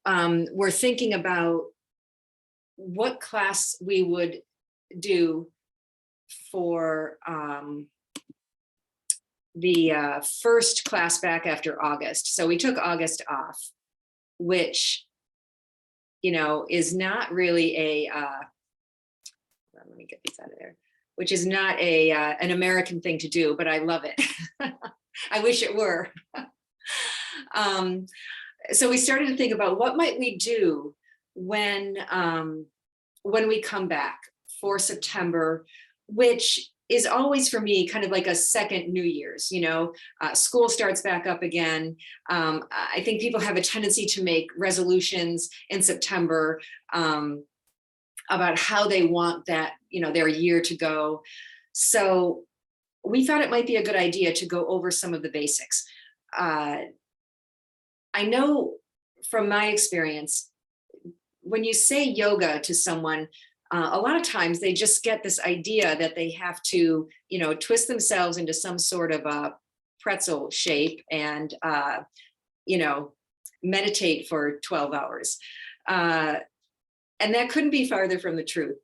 were thinking about what class we would do for the first class back after August. So we took August off, which, you know, is not really a, let me get this out of there, which is not a an American thing to do, but I love it. I wish it were. So we started to think about what might we do when we come back for September, which is always for me kind of like a second New Year's. You know, school starts back up again. I think people have a tendency to make resolutions in September about how they want that, you know, their year to go. So we thought it might be a good idea to go over some of the basics. I know from my experience, when you say yoga to someone, a lot of times they just get this idea that they have to, you know, twist themselves into some sort of a pretzel shape and, you know, meditate for 12 hours. And that couldn't be farther from the truth.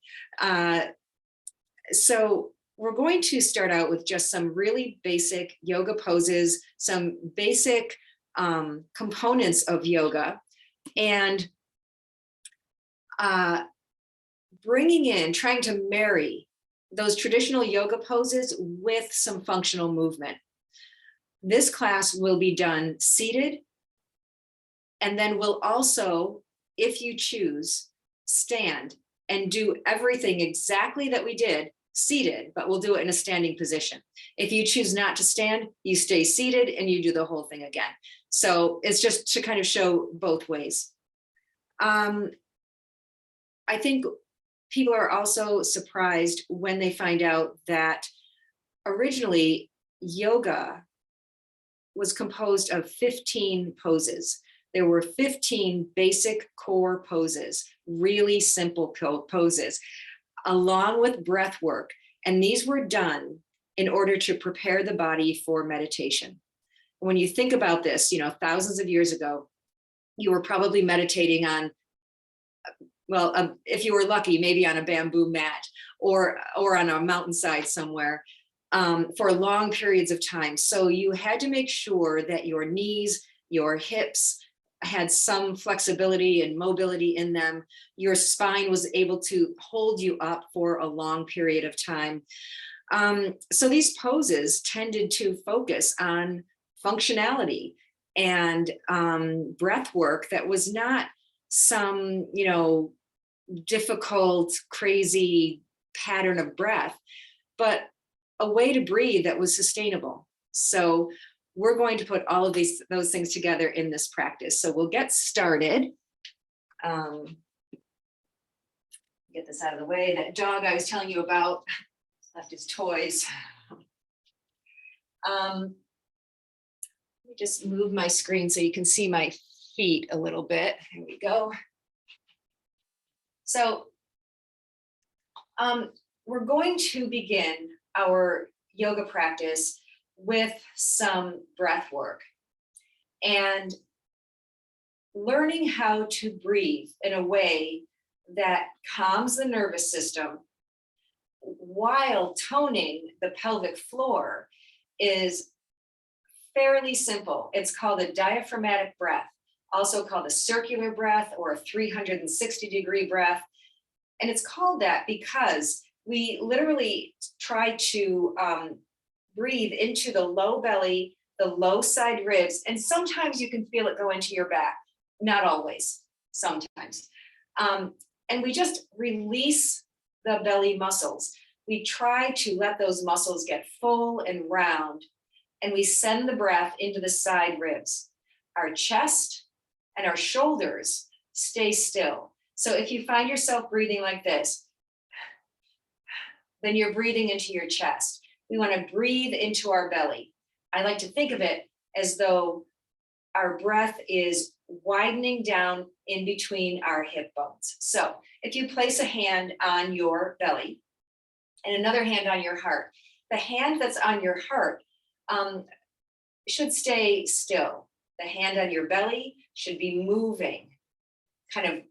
So we're going to start out with just some really basic yoga poses, some basic components of yoga, and trying to marry those traditional yoga poses with some functional movement. This class will be done seated, and then we'll also, if you choose, stand and do everything exactly that we did seated, but we'll do it in a standing position. If you choose not to stand, you stay seated and you do the whole thing again. So it's just to kind of show both ways. I think people are also surprised when they find out that originally yoga was composed of 15 poses. There were 15 basic core poses, really simple poses, along with breath work. And these were done in order to prepare the body for meditation. When you think about this, you know, thousands of years ago, you were probably meditating on, well, if you were lucky, maybe on a bamboo mat or on a mountainside somewhere for long periods of time. So you had to make sure that your knees, your hips had some flexibility and mobility in them. Your spine was able to hold you up for a long period of time. So these poses tended to focus on functionality and breath work that was not some, you know, difficult, crazy pattern of breath, but a way to breathe that was sustainable. So we're going to put all of those things together in this practice. So we'll get started. Get this out of the way. That dog I was telling you about left his toys. Let me just move my screen so you can see my feet a little bit. Here we go. So we're going to begin our yoga practice with some breath work and learning how to breathe in a way that calms the nervous system while toning the pelvic floor is fairly simple. It's called a diaphragmatic breath, also called a circular breath or a 360-degree breath. And it's called that because we literally try to breathe into the low belly, the low side ribs, and sometimes you can feel it go into your back. Not always, sometimes. And we just release the belly muscles. We try to let those muscles get full and round, and we send the breath into the side ribs. Our chest and our shoulders stay still. So if you find yourself breathing like this, then you're breathing into your chest. We want to breathe into our belly. I like to think of it as though our breath is widening down in between our hip bones. So if you place a hand on your belly and another hand on your heart, the hand that's on your heart should stay still. The hand on your belly should be moving kind of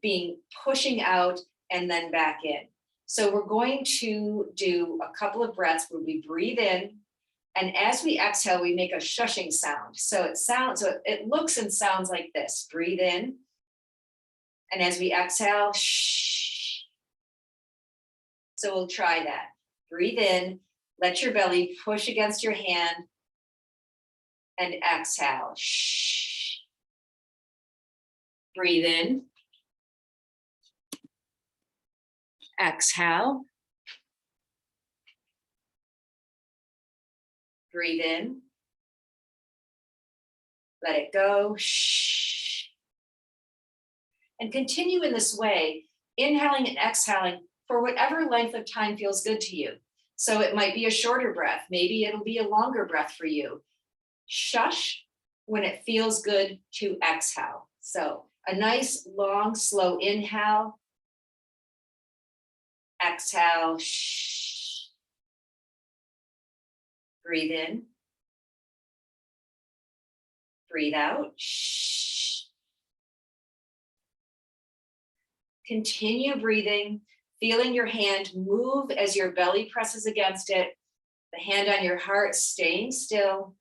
pushing out and then back in. So we're going to do a couple of breaths where we breathe in, and as we exhale, we make a shushing sound. So it looks and sounds like this. Breathe in, and as we exhale, shh. So we'll try that. Breathe in, let your belly push against your hand, and exhale. Shh. Breathe in. Exhale. Breathe in. Let it go. Shh. And continue in this way, inhaling and exhaling for whatever length of time feels good to you. So it might be a shorter breath. Maybe it'll be a longer breath for you. Shush when it feels good to exhale. So a nice, long, slow inhale. Exhale. Shh. Breathe in. Breathe out. Shh. Continue breathing, feeling your hand move as your belly presses against it, the hand on your heart staying still.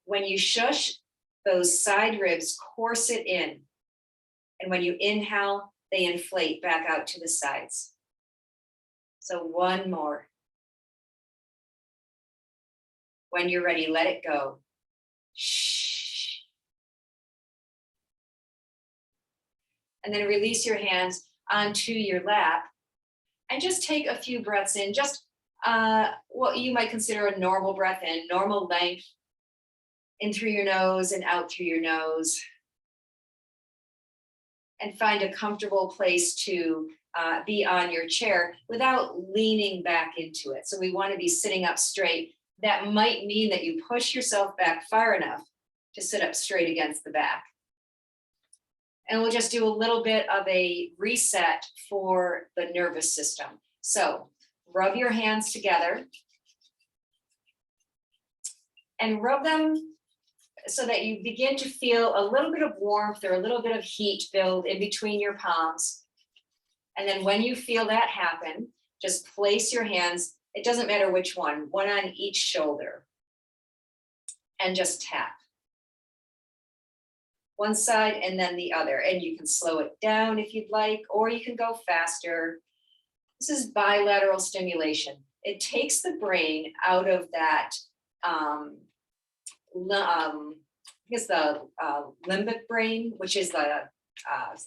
When you shush, those side ribs corset in. And when you inhale, they inflate back out to the sides. So one more. When you're ready, let it go. Shh. And then release your hands onto your lap and just take a few breaths in, just what you might consider a normal breath in, normal length, in through your nose and out through your nose. And find a comfortable place to be on your chair without leaning back into it. So we want to be sitting up straight. That might mean that you push yourself back far enough to sit up straight against the back. And we'll just do a little bit of a reset for the nervous system. So rub your hands together and rub them so that you begin to feel a little bit of warmth or a little bit of heat build in between your palms. And then when you feel that happen, just place your hands, it doesn't matter which one on each shoulder, and just tap. One side and then the other. And you can slow it down if you'd like, or you can go faster. This is bilateral stimulation. It takes the brain out of that, I guess the limbic brain, which is the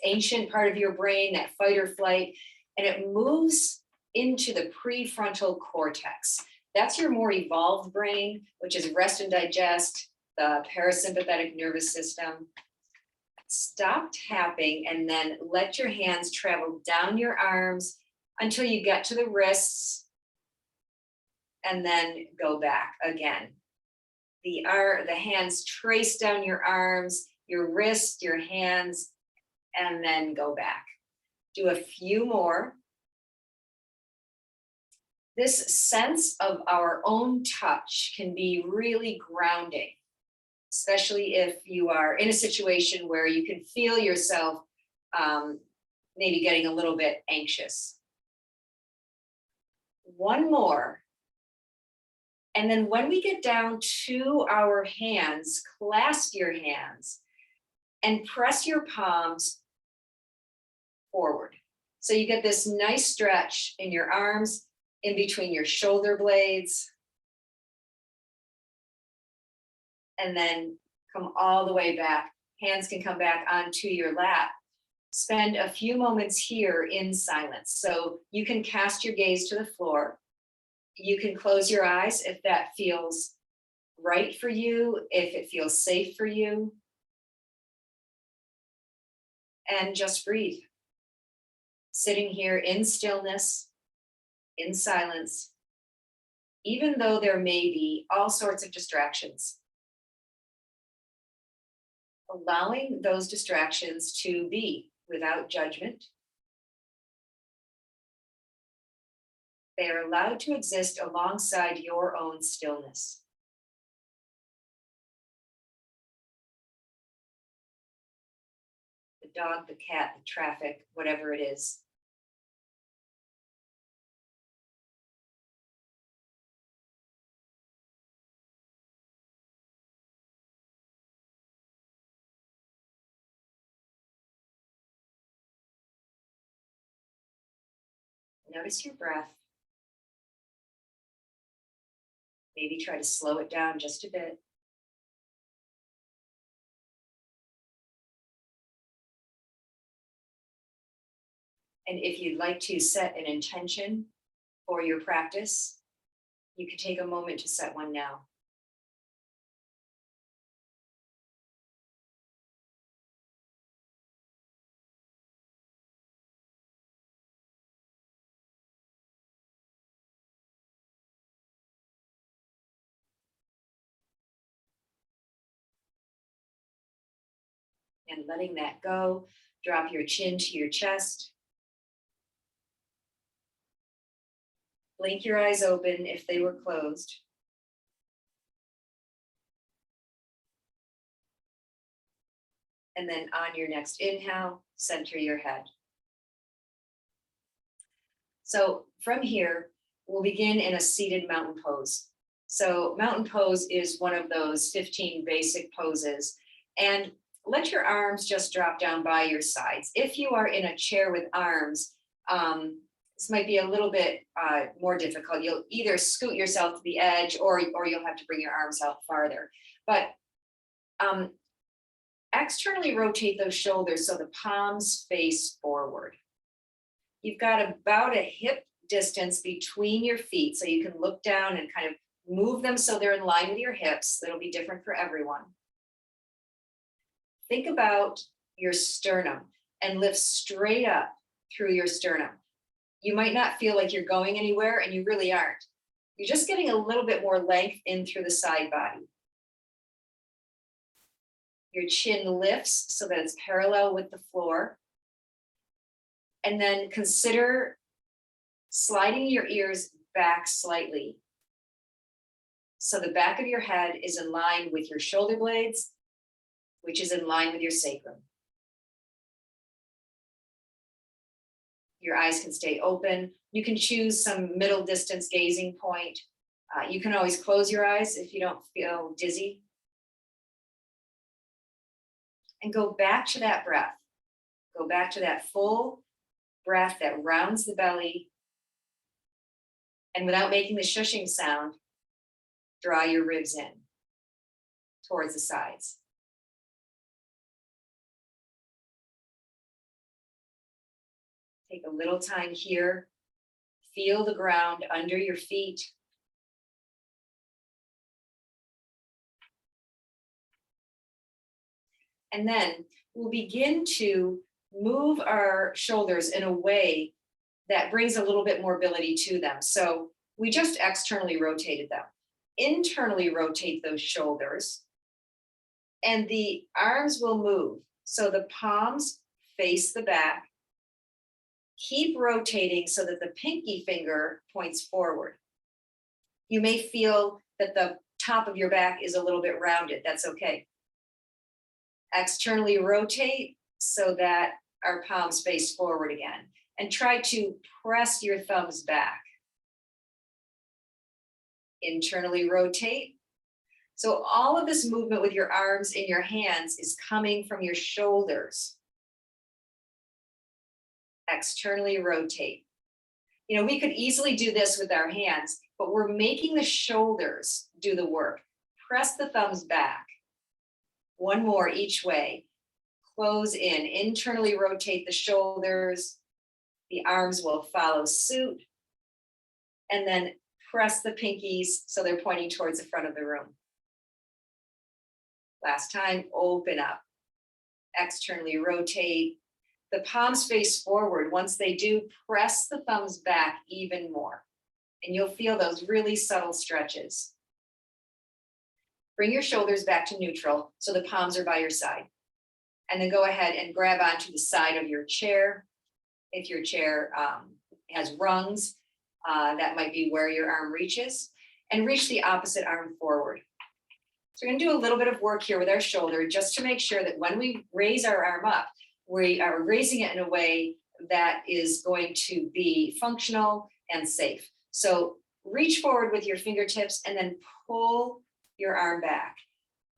ancient part of your brain, that fight or flight, and it moves into the prefrontal cortex. That's your more evolved brain, which is rest and digest, the parasympathetic nervous system. Stop tapping and then let your hands travel down your arms until you get to the wrists, and then go back again. The hands trace down your arms, your wrists, your hands, and then go back. Do a few more. This sense of our own touch can be really grounding, especially if you are in a situation where you can feel yourself maybe getting a little bit anxious. One more. And then when we get down to our hands, clasp your hands and press your palms forward. So you get this nice stretch in your arms, in between your shoulder blades. And then come all the way back. Hands can come back onto your lap. Spend a few moments here in silence. So you can cast your gaze to the floor. You can close your eyes if that feels right for you, if it feels safe for you. And just breathe. Sitting here in stillness, in silence, even though there may be all sorts of distractions. Allowing those distractions to be without judgment. They are allowed to exist alongside your own stillness. the dog, the cat, the traffic, whatever it is. Notice your breath. Maybe try to slow it down just a bit. And if you'd like to set an intention for your practice, you can take a moment to set one now. And letting that go, drop your chin to your chest. Blink your eyes open if they were closed. And then on your next inhale, center your head. So from here, we'll begin in a seated mountain pose. So mountain pose is one of those 15 basic poses. And let your arms just drop down by your sides. If you are in a chair with arms, this might be a little bit more difficult. You'll either scoot yourself to the edge or you'll have to bring your arms out farther. But externally rotate those shoulders so the palms face forward. You've got about a hip distance between your feet, so you can look down and kind of move them so they're in line with your hips. That'll be different for everyone. Think about your sternum and lift straight up through your sternum. You might not feel like you're going anywhere, and you really aren't. You're just getting a little bit more length in through the side body. Your chin lifts so that it's parallel with the floor. And then consider sliding your ears back slightly, so the back of your head is in line with your shoulder blades, which is in line with your sacrum. Your eyes can stay open. You can choose some middle distance gazing point. You can always close your eyes if you don't feel dizzy. And go back to that breath. Go back to that full breath that rounds the belly. And without making the shushing sound, draw your ribs in towards the sides. Take a little time here. Feel the ground under your feet. And then we'll begin to move our shoulders in a way that brings a little bit more mobility to them. So we just externally rotated them. Internally rotate those shoulders, and the arms will move. So the palms face the back. Keep rotating so that the pinky finger points forward. You may feel that the top of your back is a little bit rounded. That's okay. Externally rotate so that our palms face forward again. And try to press your thumbs back. Internally rotate. So all of this movement with your arms and your hands is coming from your shoulders. Externally rotate. You know, we could easily do this with our hands, but we're making the shoulders do the work. Press the thumbs back. One more each way. Close in. Internally rotate the shoulders. The arms will follow suit. And then press the pinkies so they're pointing towards the front of the room. Last time, open up. Externally rotate. The palms face forward. Once they do, press the thumbs back even more. And you'll feel those really subtle stretches. Bring your shoulders back to neutral so the palms are by your side. And then go ahead and grab onto the side of your chair. If your chair has rungs, that might be where your arm reaches. And reach the opposite arm forward. So we're going to do a little bit of work here with our shoulder just to make sure that when we raise our arm up, We are raising it in a way that is going to be functional and safe. So reach forward with your fingertips and then pull your arm back.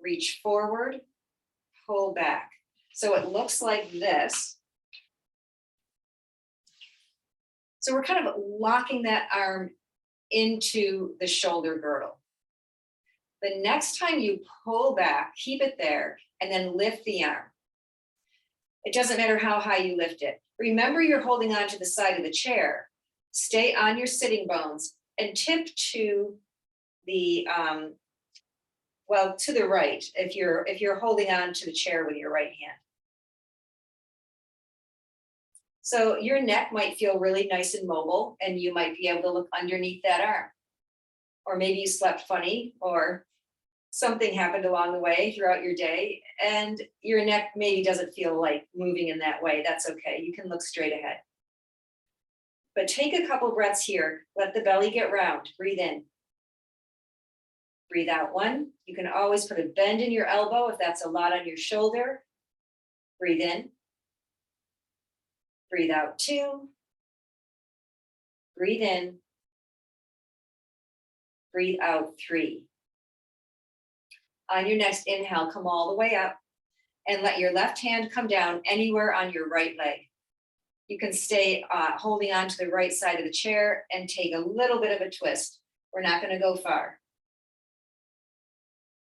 Reach forward, pull back. So it looks like this. So we're kind of locking that arm into the shoulder girdle. The next time you pull back, keep it there, and then lift the arm. It doesn't matter how high you lift it. Remember, you're holding on to the side of the chair. Stay on your sitting bones and tip to the to the right if you're holding on to the chair with your right hand. So your neck might feel really nice and mobile, and you might be able to look underneath that arm. Or maybe you slept funny, or something happened along the way throughout your day, and your neck maybe doesn't feel like moving in that way. That's okay. You can look straight ahead. But take a couple breaths here. Let the belly get round. Breathe in. Breathe out 1. You can always put a bend in your elbow if that's a lot on your shoulder. Breathe in. Breathe out 2. Breathe in. Breathe out 3. On your next inhale, come all the way up and let your left hand come down anywhere on your right leg. You can stay holding on to the right side of the chair and take a little bit of a twist. We're not going to go far.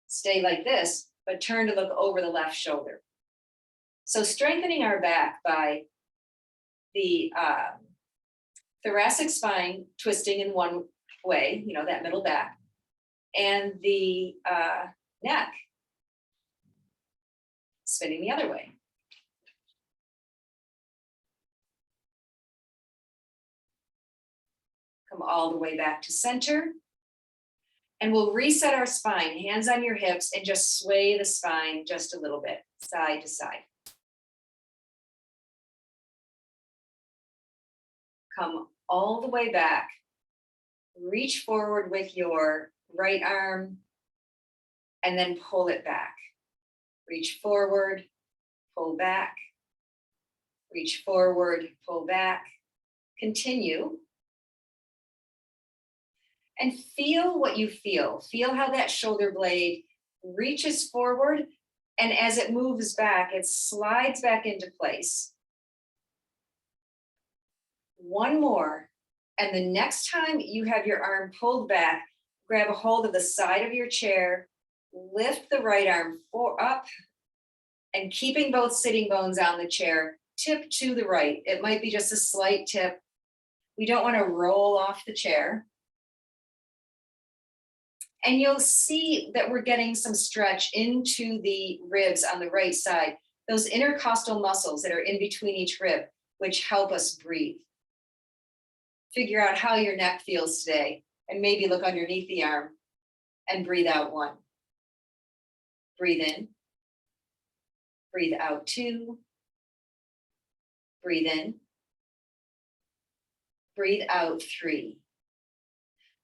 Stay like this, but turn to look over the left shoulder. So strengthening our back by the thoracic spine twisting in one way, that middle back, and the neck spinning the other way. Come all the way back to center. And we'll reset our spine, hands on your hips, and just sway the spine just a little bit, side to side. Come all the way back. Reach forward with your right arm, and then pull it back. Reach forward, pull back. Reach forward, pull back. Continue. And feel what you feel. Feel how that shoulder blade reaches forward, and as it moves back, it slides back into place. One more, and the next time you have your arm pulled back, grab a hold of the side of your chair, lift the right arm up, and keeping both sitting bones on the chair, tip to the right. It might be just a slight tip. We don't want to roll off the chair. And you'll see that we're getting some stretch into the ribs on the right side, those intercostal muscles that are in between each rib, which help us breathe. Figure out how your neck feels today, and maybe look underneath the arm and breathe out 1. Breathe in. Breathe out 2. Breathe in. Breathe out 3.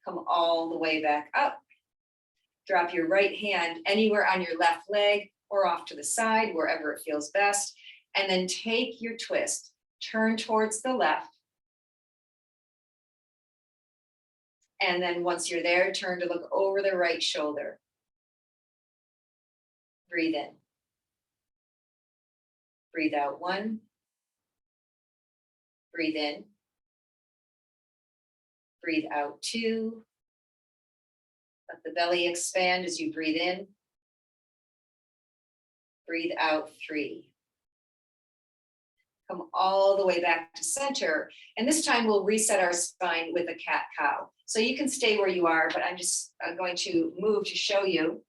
Come all the way back up. Drop your right hand anywhere on your left leg or off to the side, wherever it feels best. And then take your twist. Turn towards the left. And then once you're there, turn to look over the right shoulder. Breathe in. Breathe out 1. Breathe in. Breathe out 2. Let the belly expand as you breathe in. Breathe out 3. Come all the way back to center. And this time we'll reset our spine with a cat-cow. So you can stay where you are, but I'm just going to move to show you.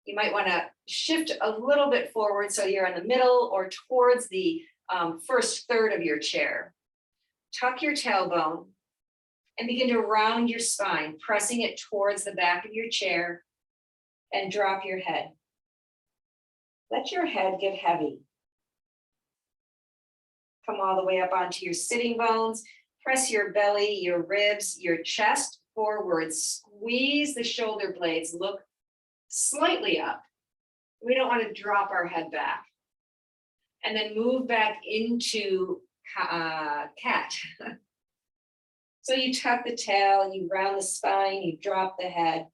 You might want to shift a little bit forward so you're in the middle or towards the first third of your chair. Tuck your tailbone and begin to round your spine, pressing it towards the back of your chair, and drop your head. Let your head get heavy. Come all the way up onto your sitting bones. Press your belly, your ribs, your chest forward. Squeeze the shoulder blades. Look slightly up. We don't want to drop our head back. and then move back into cat. So you tuck the tail, you round the spine, you drop the head,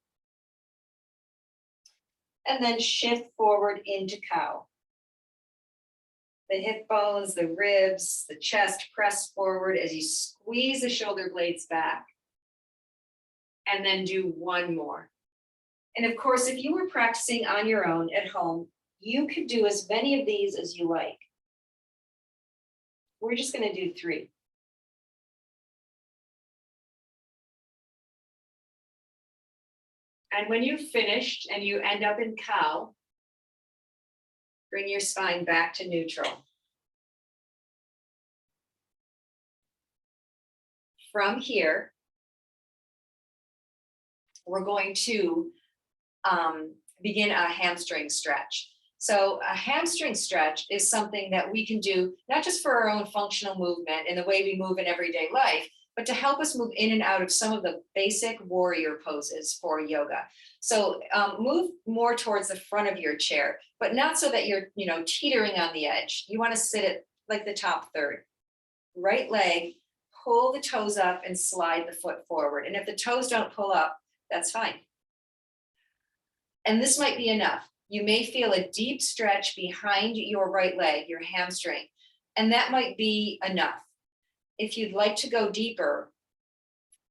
and then shift forward into cow. The hip bones, the ribs, the chest press forward as you squeeze the shoulder blades back. And then do one more. And of course, if you were practicing on your own at home, you could do as many of these as you like. We're just going to do 3. And when you've finished and you end up in cow, bring your spine back to neutral. From here, we're going to begin a hamstring stretch. So a hamstring stretch is something that we can do not just for our own functional movement in the way we move in everyday life, but to help us move in and out of some of the basic warrior poses for yoga. So move more towards the front of your chair, but not so that you're, teetering on the edge. You want to sit at like the top third. Right leg, pull the toes up and slide the foot forward. And if the toes don't pull up, that's fine. And this might be enough. You may feel a deep stretch behind your right leg, your hamstring, and that might be enough. If you'd like to go deeper,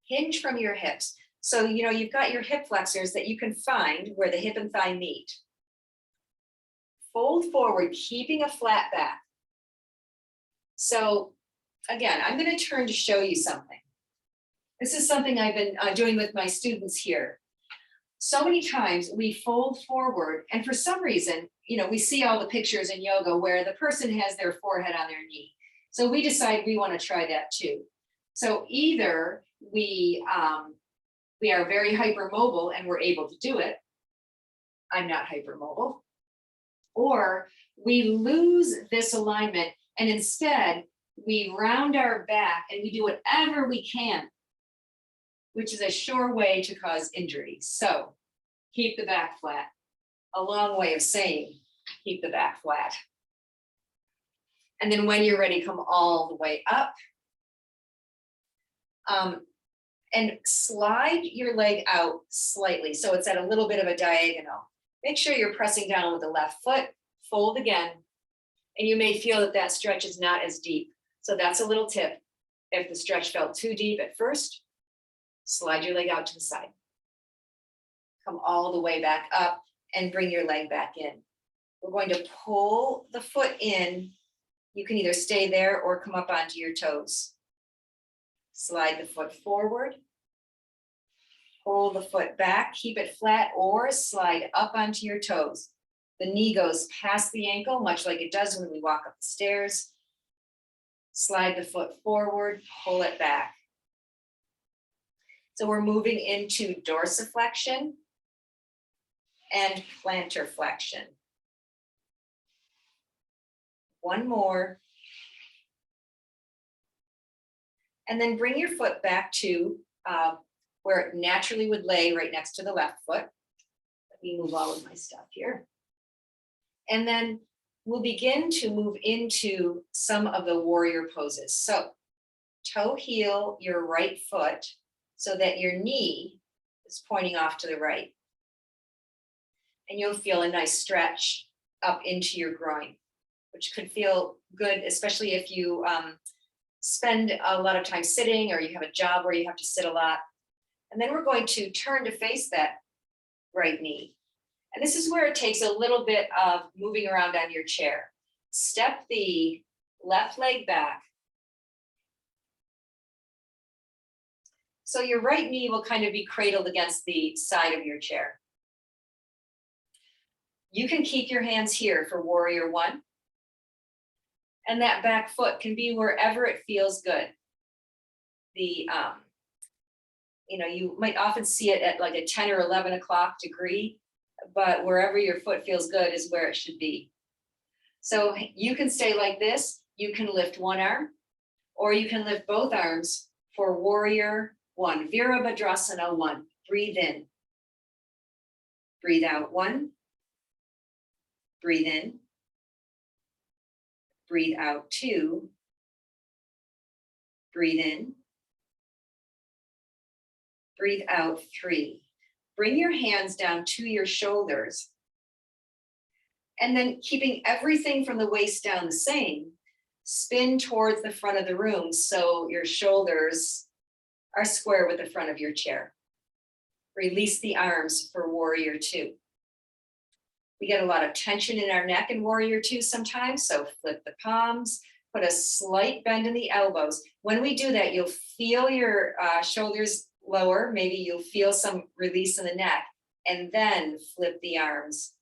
hinge from your hips. So, you've got your hip flexors that you can find where the hip and thigh meet. Fold forward, keeping a flat back. So again, I'm going to turn to show you something. This is something I've been doing with my students here. So many times we fold forward, and for some reason, we see all the pictures in yoga where the person has their forehead on their knee. So we decide we want to try that too. So either we are very hypermobile and we're able to do it. I'm not hypermobile. Or we lose this alignment and instead we round our back and we do whatever we can, which is a sure way to cause injury. So keep the back flat. A long way of saying keep the back flat. And then when you're ready, come all the way up. And slide your leg out slightly. So it's at a little bit of a diagonal. Make sure you're pressing down with the left foot, fold again. And you may feel that that stretch is not as deep. So that's a little tip. If the stretch felt too deep at first, slide your leg out to the side. Come all the way back up and bring your leg back in. We're going to pull the foot in. You can either stay there or come up onto your toes. Slide the foot forward. Pull the foot back, keep it flat, or slide up onto your toes. The knee goes past the ankle, much like it does when we walk up the stairs. Slide the foot forward, pull it back. So we're moving into dorsiflexion and plantar flexion. One more. And then bring your foot back to where it naturally would lay right next to the left foot. Let me move all of my stuff here. And then we'll begin to move into some of the warrior poses. So toe heel your right foot so that your knee is pointing off to the right. And you'll feel a nice stretch up into your groin, which could feel good, especially if you spend a lot of time sitting or you have a job where you have to sit a lot. And then we're going to turn to face that right knee. And this is where it takes a little bit of moving around on your chair. Step the left leg back. So your right knee will kind of be cradled against the side of your chair. You can keep your hands here for warrior one. And that back foot can be wherever it feels good. You might often see it at like a 10 or 11 o'clock degree, but wherever your foot feels good is where it should be. So you can stay like this. You can lift one arm, or you can lift both arms for warrior one, Virabhadrasana one. Breathe in. Breathe out one. Breathe in. Breathe out 2. Breathe in. Breathe out 3. Bring your hands down to your shoulders. And then keeping everything from the waist down the same, spin towards the front of the room so your shoulders are square with the front of your chair. Release the arms for warrior 2. We get a lot of tension in our neck in warrior 2 sometimes, so flip the palms, put a slight bend in the elbows. When we do that, you'll feel your shoulders lower, maybe you'll feel some release in the neck, and then flip the arms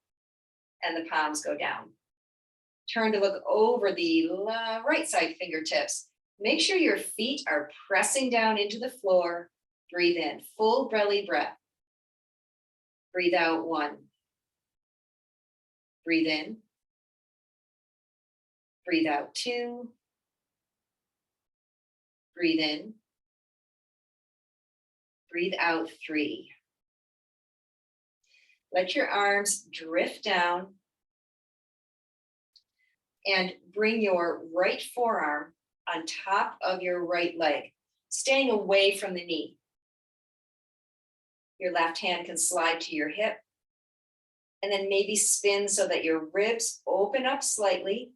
and the palms go down. Turn to look over the right side fingertips. Make sure your feet are pressing down into the floor. Breathe in, full belly breath. Breathe out 1. Breathe in. Breathe out 2. Breathe in. Breathe out 3. Let your arms drift down and bring your right forearm on top of your right leg, staying away from the knee. Your left hand can slide to your hip and then maybe spin so that your ribs open up slightly.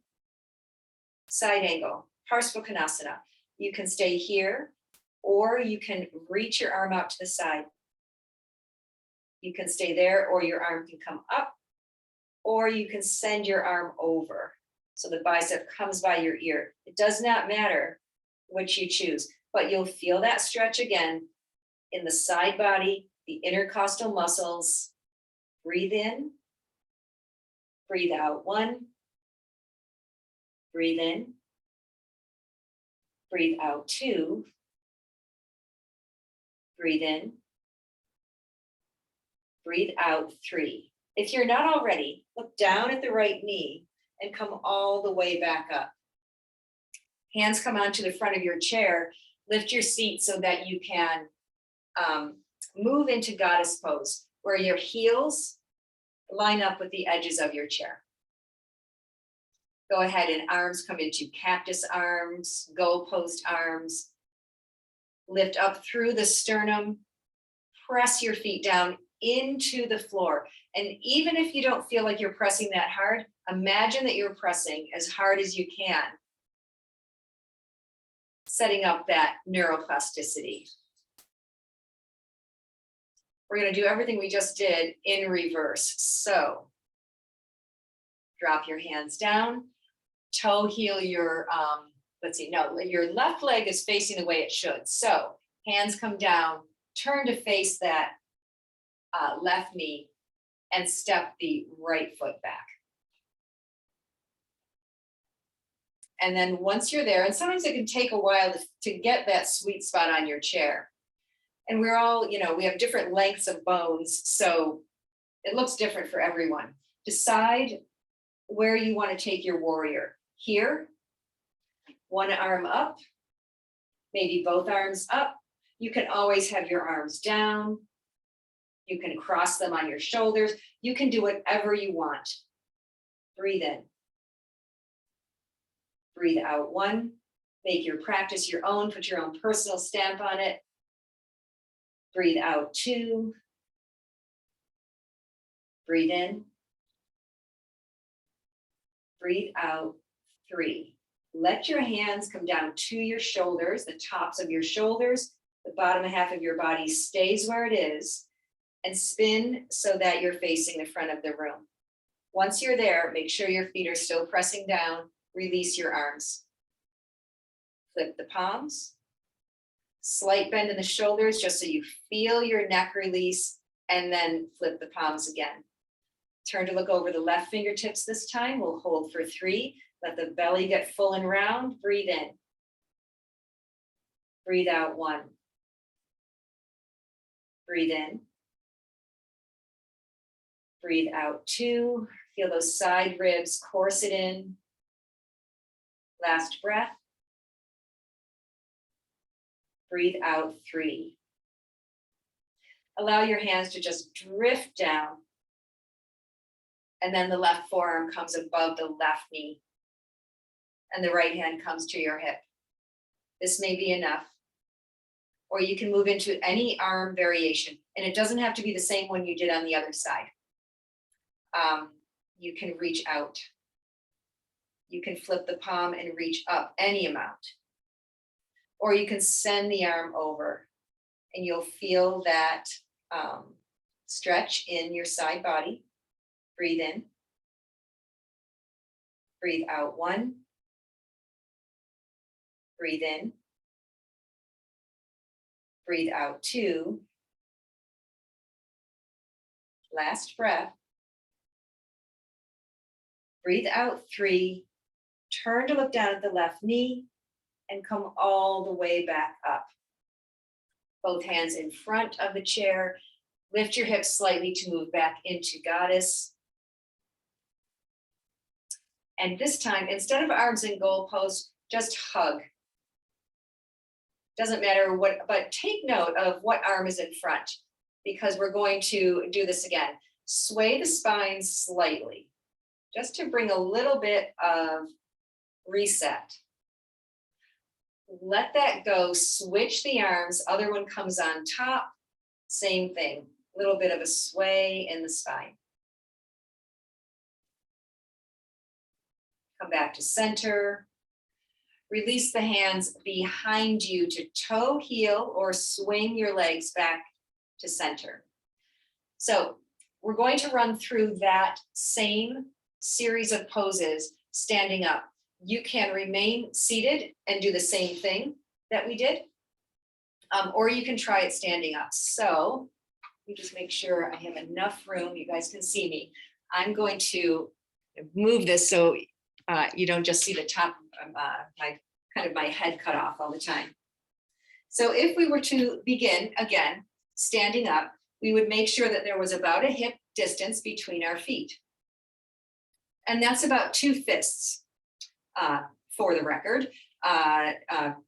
Side angle, Parsvakonasana. You can stay here or you can reach your arm out to the side. You can stay there or your arm can come up or you can send your arm over. So the bicep comes by your ear. It does not matter which you choose, but you'll feel that stretch again in the side body, the intercostal muscles. Breathe in. Breathe out 1. Breathe in. Breathe out 2. Breathe in. Breathe out 3. If you're not already, look down at the right knee and come all the way back up. Hands come onto the front of your chair. Lift your seat so that you can move into goddess pose, where your heels line up with the edges of your chair. Go ahead and arms come into cactus arms, goalpost arms. Lift up through the sternum. Press your feet down into the floor. And even if you don't feel like you're pressing that hard, imagine that you're pressing as hard as you can, setting up that neuroplasticity. We're going to do everything we just did in reverse. So drop your hands down, toe heel your, your left leg is facing the way it should. So hands come down, turn to face that left knee and step the right foot back. And then once you're there, and sometimes it can take a while to get that sweet spot on your chair. And we're all, we have different lengths of bones, so it looks different for everyone. Decide where you want to take your warrior. Here, one arm up, maybe both arms up. You can always have your arms down. You can cross them on your shoulders. You can do whatever you want. Breathe in. Breathe out 1. Make your practice your own. Put your own personal stamp on it. Breathe out 2. Breathe in. Breathe out 3. Let your hands come down to your shoulders, the tops of your shoulders. The bottom half of your body stays where it is, and spin so that you're facing the front of the room. Once you're there, make sure your feet are still pressing down. Release your arms. Flip the palms. Slight bend in the shoulders just so you feel your neck release, and then flip the palms again. Turn to look over the left fingertips this time. We'll hold for 3. Let the belly get full and round. Breathe in. Breathe out 1. Breathe in. Breathe out 2. Feel those side ribs corset in. Last breath. Breathe out 3. Allow your hands to just drift down. And then the left forearm comes above the left knee. and the right hand comes to your hip. This may be enough. Or you can move into any arm variation, and it doesn't have to be the same one you did on the other side. You can reach out. You can flip the palm and reach up any amount. Or you can send the arm over, and you'll feel that stretch in your side body. Breathe in. Breathe out 1. Breathe in. Breathe out 2. Last breath. Breathe out 3. Turn to look down at the left knee and come all the way back up. Both hands in front of the chair. Lift your hips slightly to move back into goddess. And this time, instead of arms in goalpost, just hug. Doesn't matter what, but take note of what arm is in front, because we're going to do this again. Sway the spine slightly, just to bring a little bit of reset. Let that go, switch the arms, other one comes on top, same thing, a little bit of a sway in the spine. Come back to center. Release the hands behind you to toe, heel, or swing your legs back to center. So we're going to run through that same series of poses standing up. You can remain seated and do the same thing that we did, or you can try it standing up. So let me just make sure I have enough room. You guys can see me. I'm going to move this so you don't just see the top of my head cut off all the time. So if we were to begin again, standing up, we would make sure that there was about a hip distance between our feet. And that's about 2 fists, for the record,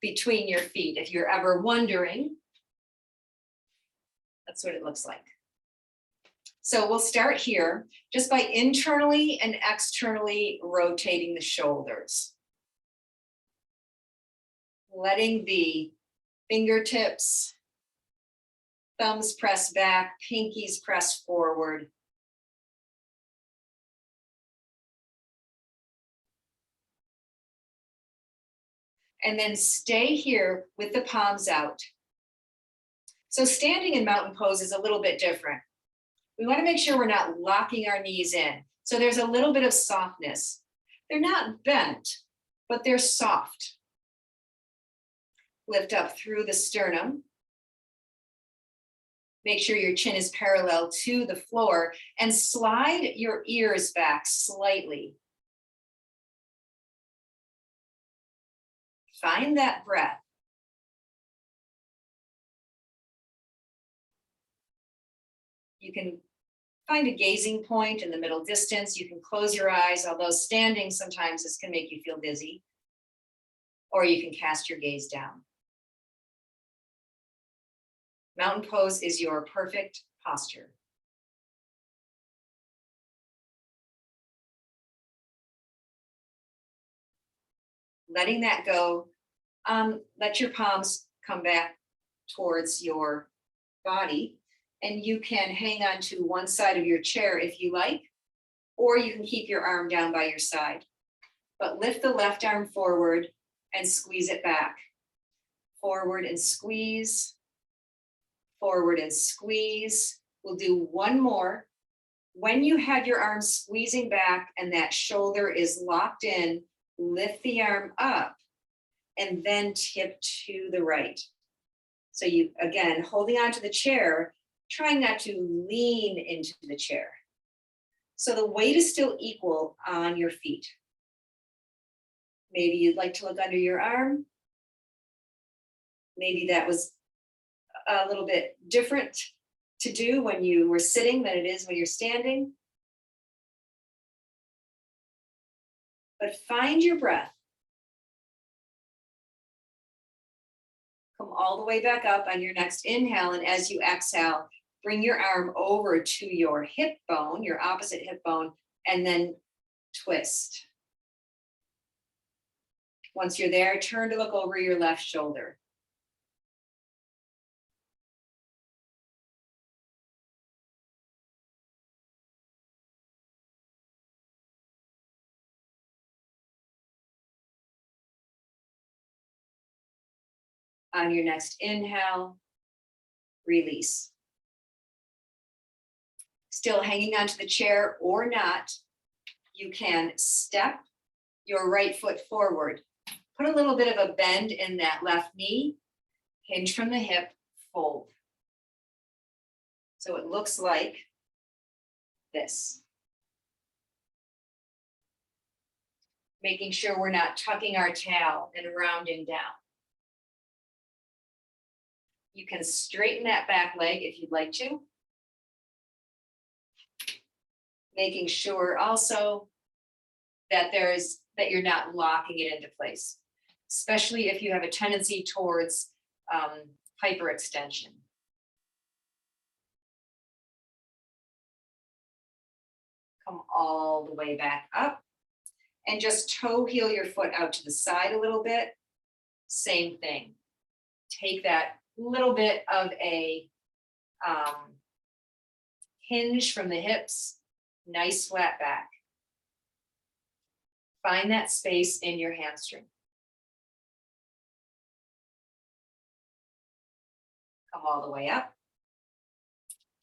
between your feet. If you're ever wondering, that's what it looks like. So we'll start here just by internally and externally rotating the shoulders. Letting the fingertips, thumbs press back, pinkies press forward. And then stay here with the palms out. So standing in mountain pose is a little bit different. We want to make sure we're not locking our knees in. So there's a little bit of softness. They're not bent, but they're soft. Lift up through the sternum. Make sure your chin is parallel to the floor and slide your ears back slightly. Find that breath. You can find a gazing point in the middle distance. You can close your eyes, although standing sometimes this can make you feel dizzy. Or you can cast your gaze down. Mountain pose is your perfect posture. Letting that go, let your palms come back towards your body, and you can hang on to one side of your chair if you like, or you can keep your arm down by your side. But lift the left arm forward and squeeze it back. Forward and squeeze. Forward and squeeze. We'll do one more. When you have your arm squeezing back and that shoulder is locked in, lift the arm up and then tip to the right. So you, again, holding onto the chair, trying not to lean into the chair. So the weight is still equal on your feet. Maybe you'd like to look under your arm. Maybe that was a little bit different to do when you were sitting than it is when you're standing. But find your breath. Come all the way back up on your next inhale, and as you exhale, bring your arm over to your hip bone, your opposite hip bone, and then twist. Once you're there, turn to look over your left shoulder. On your next inhale, release. Still hanging onto the chair or not, you can step your right foot forward. Put a little bit of a bend in that left knee, hinge from the hip, fold. So it looks like this. Making sure we're not tucking our tail and rounding down. You can straighten that back leg if you'd like to. Making sure also that you're not locking it into place, especially if you have a tendency towards hyperextension. Come all the way back up and just toe heel your foot out to the side a little bit. Same thing. Take that little bit of a hinge from the hips, nice flat back. Find that space in your hamstring. Come all the way up.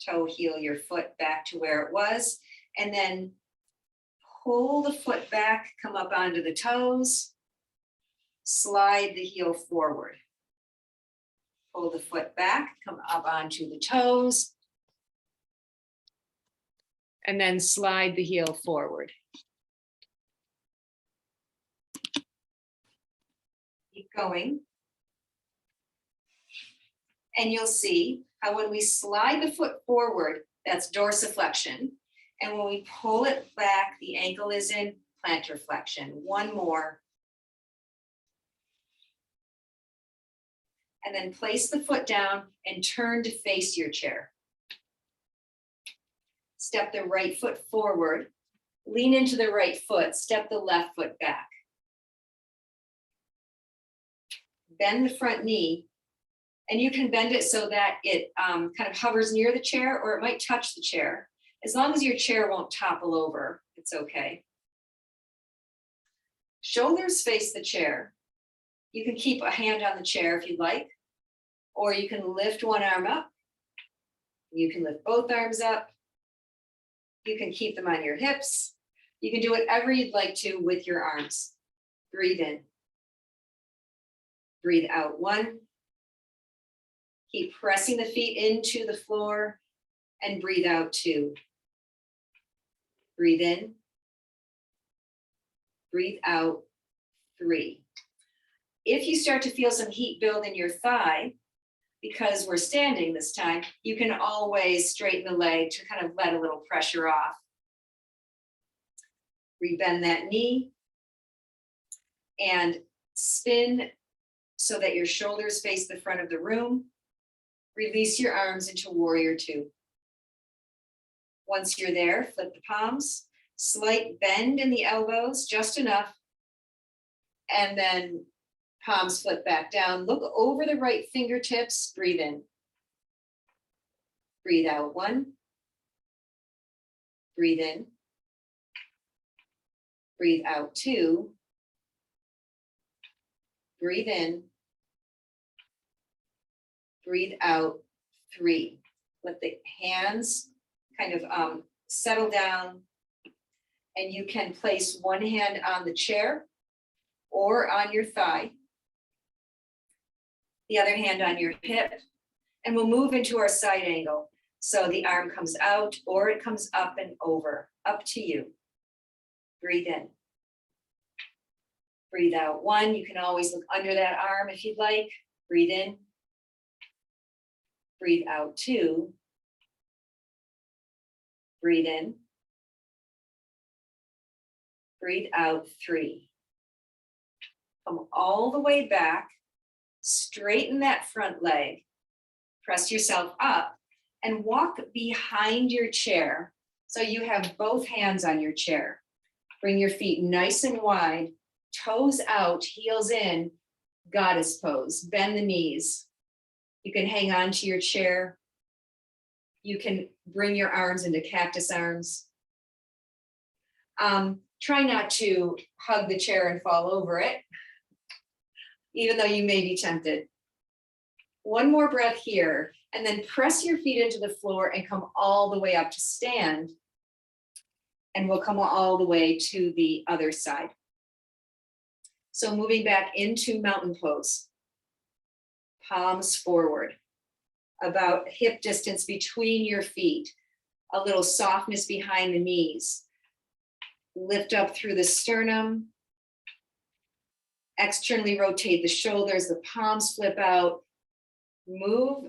Toe heel your foot back to where it was, and then pull the foot back, come up onto the toes, slide the heel forward. Pull the foot back, come up onto the toes, and then slide the heel forward. Keep going. And you'll see how when we slide the foot forward, that's dorsiflexion. And when we pull it back, the ankle is in plantar flexion. One more. And then place the foot down and turn to face your chair. Step the right foot forward, lean into the right foot, step the left foot back. Bend the front knee, and you can bend it so that it kind of hovers near the chair, or it might touch the chair. As long as your chair won't topple over, it's okay. Shoulders face the chair. You can keep a hand on the chair if you'd like, or you can lift one arm up. You can lift both arms up. You can keep them on your hips. You can do whatever you'd like to with your arms. Breathe in. Breathe out, one. Keep pressing the feet into the floor and breathe out, two. Breathe in. Breathe out, three. If you start to feel some heat build in your thigh, because we're standing this time, you can always straighten the leg to kind of let a little pressure off. Rebend that knee and spin so that your shoulders face the front of the room. Release your arms into warrior two. Once you're there, flip the palms, slight bend in the elbows, just enough, and then palms flip back down. Look over the right fingertips. Breathe in. Breathe out, one. Breathe in. Breathe out, two. Breathe in. Breathe out, three. Let the hands kind of settle down, and you can place one hand on the chair or on your thigh, the other hand on your hip, and we'll move into our side angle. So the arm comes out or it comes up and over, up to you. Breathe in. Breathe out, one. You can always look under that arm if you'd like. Breathe in. Breathe out, two. Breathe in. Breathe out, three. Come all the way back. Straighten that front leg. Press yourself up and walk behind your chair so you have both hands on your chair. Bring your feet nice and wide toes out, heels in, goddess pose. Bend the knees. You can hang on to your chair. You can bring your arms into cactus arms. Try not to hug the chair and fall over it, even though you may be tempted. One more breath here, and then press your feet into the floor and come all the way up to stand. And we'll come all the way to the other side. So moving back into mountain pose. Palms forward, about hip distance between your feet, a little softness behind the knees. Lift up through the sternum, externally rotate the shoulders, the palms flip out, move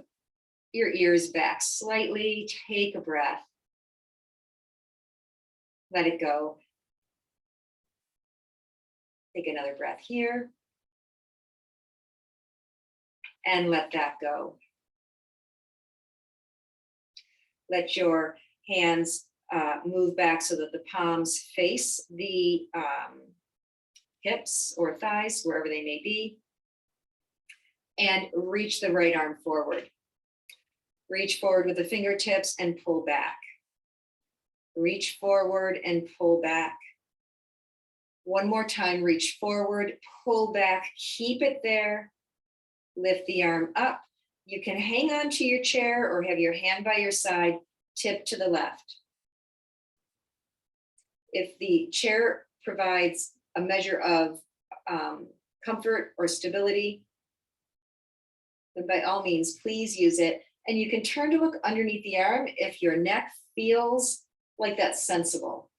your ears back slightly, take a breath, let it go. Take another breath here, and let that go. Let your hands move back so that the palms face the hips or thighs, wherever they may be, and reach the right arm forward. Reach forward with the fingertips and pull back. Reach forward and pull back. One more time, reach forward, pull back, keep it there. Lift the arm up. You can hang on to your chair or have your hand by your side, tip to the left. If the chair provides a measure of comfort or stability, then by all means, please use it. And you can turn to look underneath the arm if your neck feels like that's sensible.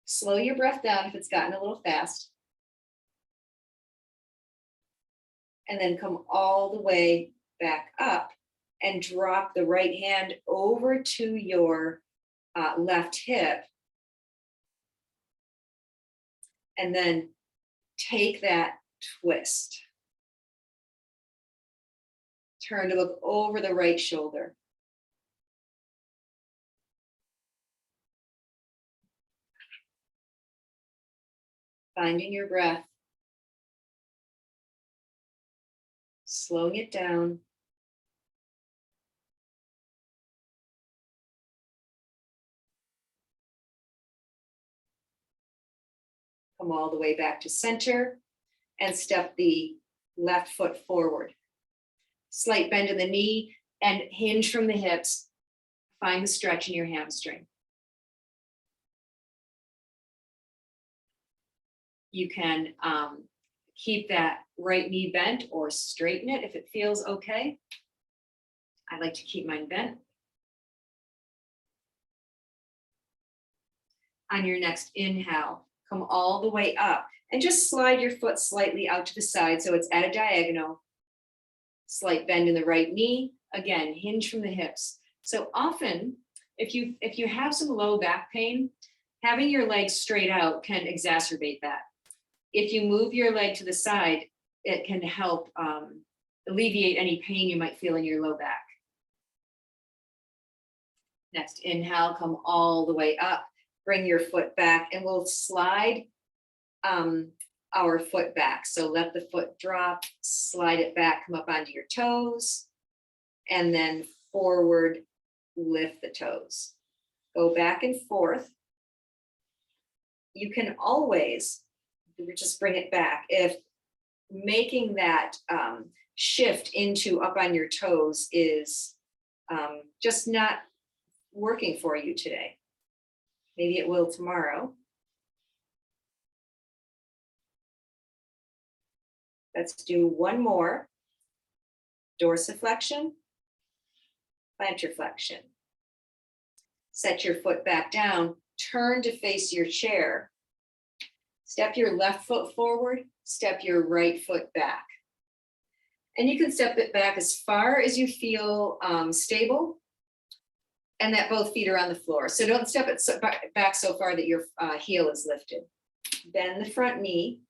Slow your breath down if it's gotten a little fast. And then come all the way back up and drop the right hand over to your left hip. And then take that twist. Turn to look over the right shoulder. Finding your breath. Slowing it down. Come all the way back to center and step the left foot forward. Slight bend in the knee and hinge from the hips. Find the stretch in your hamstring. You can keep that right knee bent or straighten it if it feels okay. I like to keep mine bent. On your next inhale, come all the way up and just slide your foot slightly out to the side so it's at a diagonal. Slight bend in the right knee. Again, hinge from the hips. So often, if you have some low back pain, having your legs straight out can exacerbate that. If you move your leg to the side, it can help alleviate any pain you might feel in your low back. Next inhale, come all the way up. Bring your foot back and we'll slide our foot back. So let the foot drop, slide it back, come up onto your toes, and then forward, lift the toes. Go back and forth. You can always just bring it back. If making that shift into up on your toes is just not working for you today, maybe it will tomorrow. Let's do one more. Dorsiflexion, plantar flexion. Set your foot back down, turn to face your chair. Step your left foot forward, step your right foot back. And you can step it back as far as you feel stable and that both feet are on the floor. So don't step it back so far that your heel is lifted. Bend the front knee.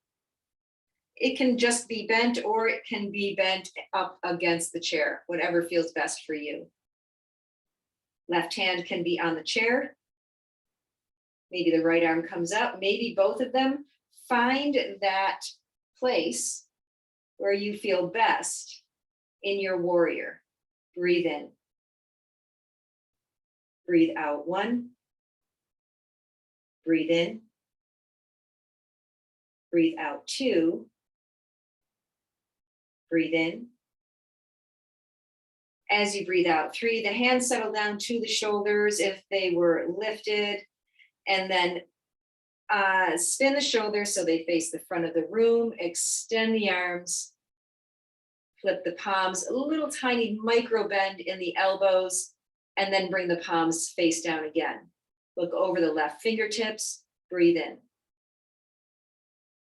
It can just be bent or it can be bent up against the chair, whatever feels best for you. Left hand can be on the chair. Maybe the right arm comes up, maybe both of them. Find that place where you feel best in your warrior. Breathe in. Breathe out. 1. Breathe in. Breathe out. 2. Breathe in. As you breathe out. 3, the hands settle down to the shoulders if they were lifted. And then spin the shoulders so they face the front of the room. Extend the arms. Flip the palms, a little tiny micro bend in the elbows, and then bring the palms face down again. Look over the left fingertips. Breathe in.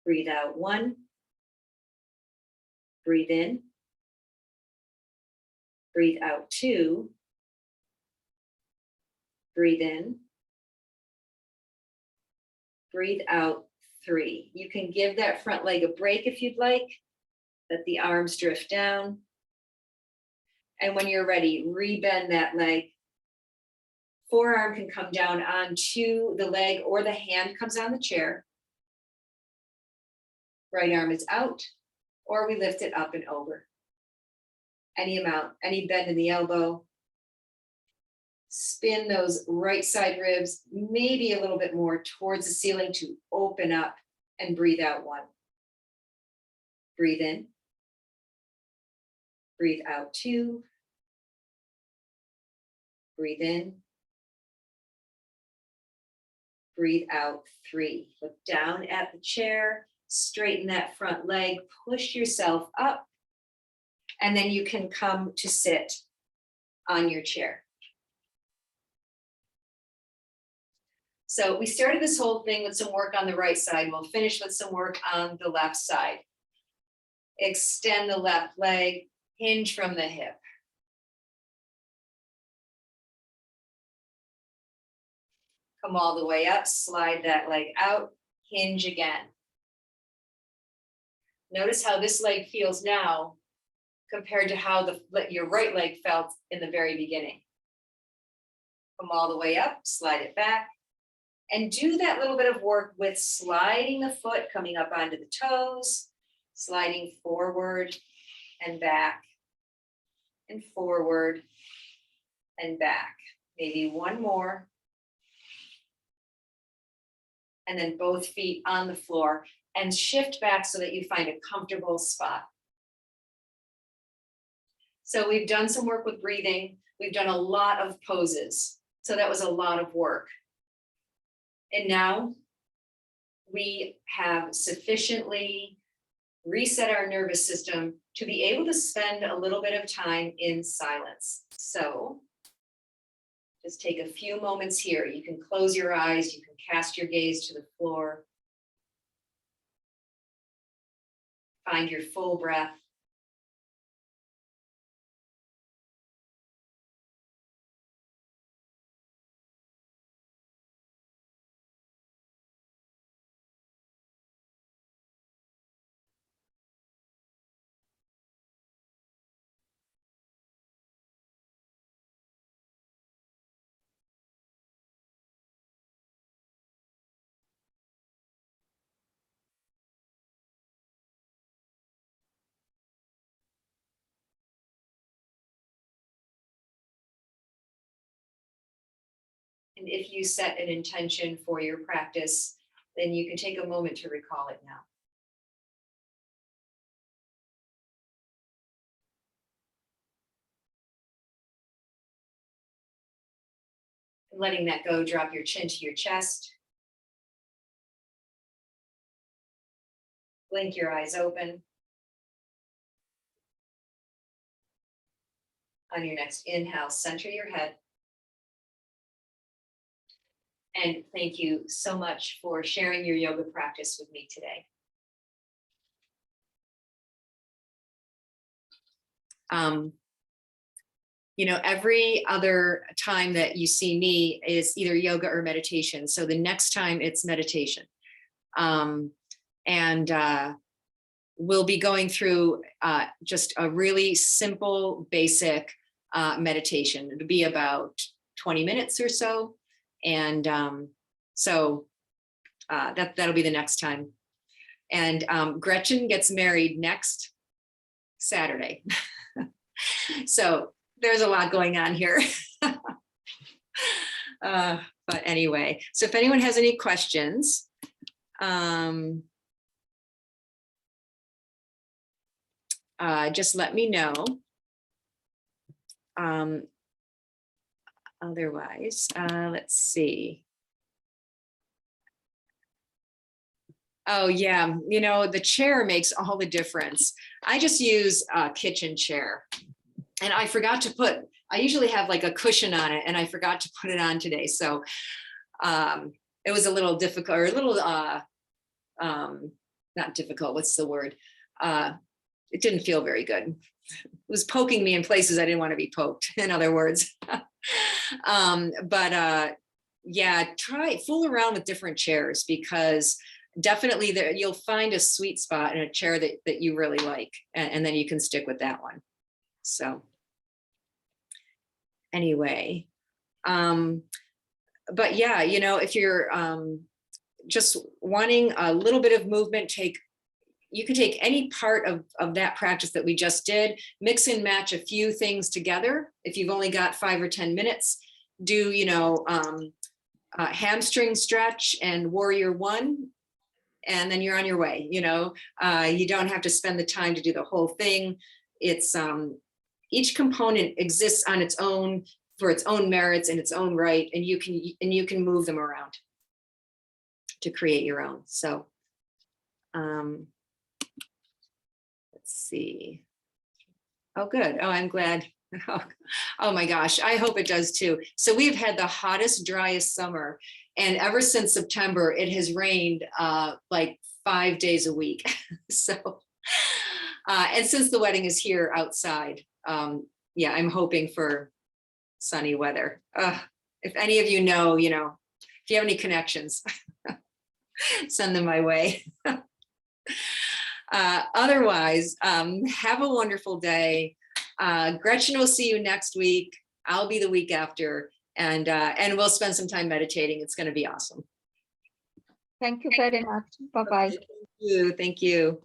Breathe out. 1. Breathe in. Breathe out. 2. Breathe in. Breathe out. 3. You can give that front leg a break if you'd like. Let the arms drift down. And when you're ready, rebend that leg. Forearm can come down onto the leg or the hand comes on the chair. Right arm is out, or we lift it up and over. Any amount, any bend in the elbow. Spin those right side ribs, maybe a little bit more towards the ceiling to open up, and breathe out. 1. Breathe in. Breathe out. 2. Breathe in. Breathe out. 3. Look down at the chair, straighten that front leg, push yourself up, and then you can come to sit on your chair. So we started this whole thing with some work on the right side. We'll finish with some work on the left side. Extend the left leg, hinge from the hip. Come all the way up, slide that leg out, hinge again. Notice how this leg feels now compared to how your right leg felt in the very beginning. Come all the way up, slide it back, and do that little bit of work with sliding the foot, coming up onto the toes, sliding forward and back, and forward and back. Maybe one more. And then both feet on the floor, and shift back so that you find a comfortable spot. So we've done some work with breathing. We've done a lot of poses. So that was a lot of work. And now we have sufficiently reset our nervous system to be able to spend a little bit of time in silence. So just take a few moments here. You can close your eyes. You can cast your gaze to the floor. Find your full breath. And if you set an intention for your practice, then you can take a moment to recall it now. And letting that go, drop your chin to your chest. Blink your eyes open. On your next inhale, center your head. And thank you so much for sharing your yoga practice with me today. Every other time that you see me is either yoga or meditation. So the next time it's meditation. We'll be going through just a really simple, basic meditation. It'll be about 20 minutes or so. And So that'll be the next time. And Gretchen gets married next Saturday. So there's a lot going on here. But anyway, so if anyone has any questions, just let me know. Otherwise, let's see. Oh yeah, you know, the chair makes all the difference. I just use a kitchen chair, and I forgot to put, I usually have like a cushion on it, and I forgot to put it on today. So it was a little difficult, or a little, not difficult, what's the word? It didn't feel very good. It was poking me in places I didn't want to be poked, in other words. Yeah, fool around with different chairs, because definitely there you'll find a sweet spot in a chair that you really like, and then you can stick with that one. So anyway, but yeah, you know, if you're just wanting a little bit of movement, you can take any part of that practice that we just did, mix and match a few things together. If you've only got 5 or 10 minutes, do, you know, hamstring stretch and warrior one, and then you're on your way. You know, you don't have to spend the time to do the whole thing. It's each component exists on its own, for its own merits and its own right, and you can move them around to create your own. So let's see. Oh, good. Oh, I'm glad. Oh my gosh, I hope it does too. So we've had the hottest, driest summer, and ever since September, it has rained like 5 days a week. So, and since the wedding is here outside, yeah, I'm hoping for sunny weather. If any of you know, if you have any connections, send them my way. Otherwise, have a wonderful day. Gretchen will see you next week. I'll be the week after, and we'll spend some time meditating. It's going to be awesome. Thank you very much. Bye-bye. Thank you. Thank you.